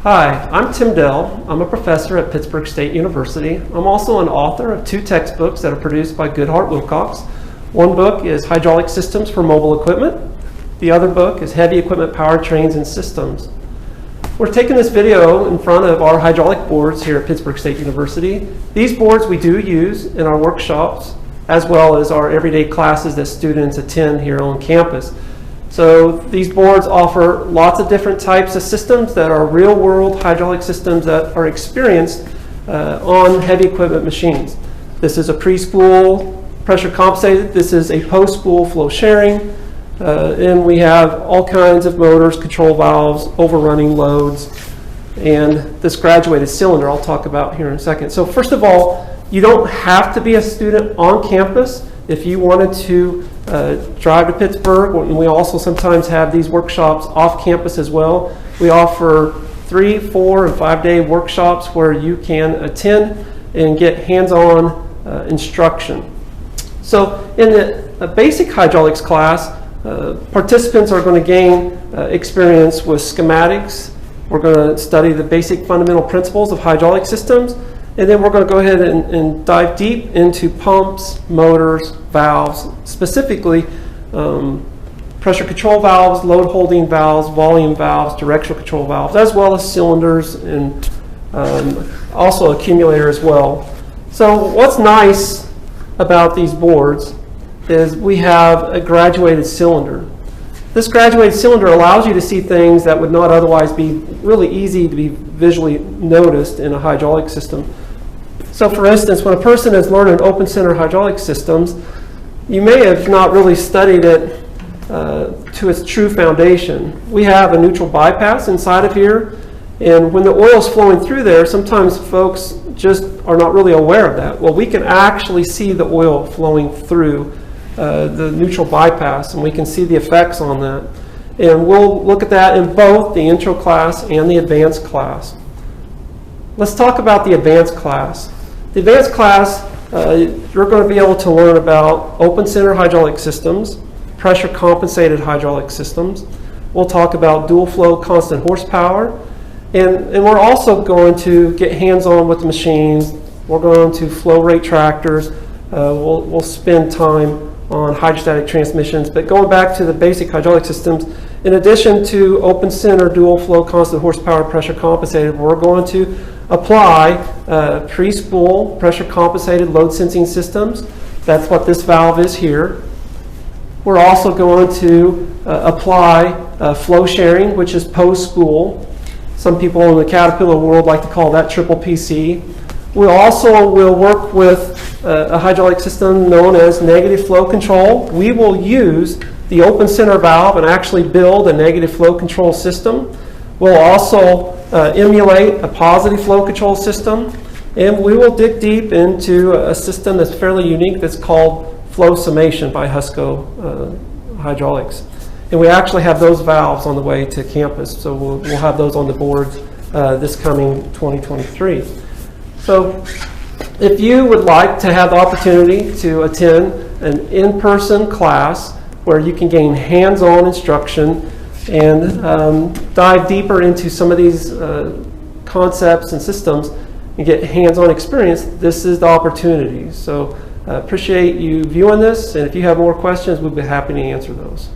Hi, I'm Tim Dell. I'm a professor at Pittsburgh State University. I'm also an author of 2 textbooks that are produced by Goodhart Willcox. One book is Hydraulic Systems for Mobile Equipment. The other book is Heavy Equipment Powertrains and Systems. We're taking this video in front of our hydraulic boards here at Pittsburgh State University. These boards we do use in our workshops as well as our everyday classes that students attend here on campus. So these boards offer lots of different types of systems that are real-world hydraulic systems that are experienced on heavy equipment machines. This is a pre-spool pressure compensated. This is a post-spool flow sharing. And we have all kinds of motors, control valves, overrunning loads, and this graduated cylinder I'll talk about here in a second. So first of all, you don't have to be a student on campus if you wanted to drive to Pittsburgh. And we also sometimes have these workshops off campus as well. We offer 3, 4, and 5-day workshops where you can attend and get hands-on instruction. So in the basic hydraulics class, participants are going to gain experience with schematics. We're going to study the basic fundamental principles of hydraulic systems, and then we're going to go ahead and dive deep into pumps, motors, valves, specifically pressure control valves, load holding valves, volume valves, directional control valves, as well as cylinders and also accumulator as well. So what's nice about these boards is we have a graduated cylinder. This graduated cylinder allows you to see things that would not otherwise be really easy to be visually noticed in a hydraulic system. So for instance, when a person is learning open center hydraulic systems, you may have not really studied it to its true foundation. We have a neutral bypass inside of here, and when the oil is flowing through there, sometimes folks just are not really aware of that. Well, we can actually see the oil flowing through the neutral bypass, and we can see the effects on that. And we'll look at that in both the intro class and the advanced class. Let's talk about the advanced class. The advanced class, you're going to be able to learn about open center hydraulic systems, pressure compensated hydraulic systems. We'll talk about dual flow constant horsepower, and we're also going to get hands-on with the machines. We're going to flow rate tractors. We'll spend time on hydrostatic transmissions. But going back to the basic hydraulic systems, in addition to open center, dual flow, constant horsepower, pressure compensated, we're going to apply pre-spool pressure compensated load sensing systems. That's what this valve is here. We're also going to apply flow sharing, which is post-spool. Some people in the Caterpillar world like to call that triple PC. We also will work with a hydraulic system known as negative flow control. We will use the open center valve and actually build a negative flow control system. We'll also emulate a positive flow control system, and we will dig deep into a system that's fairly unique that's called flow summation by Husco Hydraulics. And we actually have those valves on the way to campus, so we'll have those on the boards this coming 2023. So if you would like to have the opportunity to attend an in-person class where you can gain hands-on instruction and dive deeper into some of these concepts and systems and get hands-on experience, this is the opportunity. So appreciate you viewing this, and if you have more questions, we'd be happy to answer those.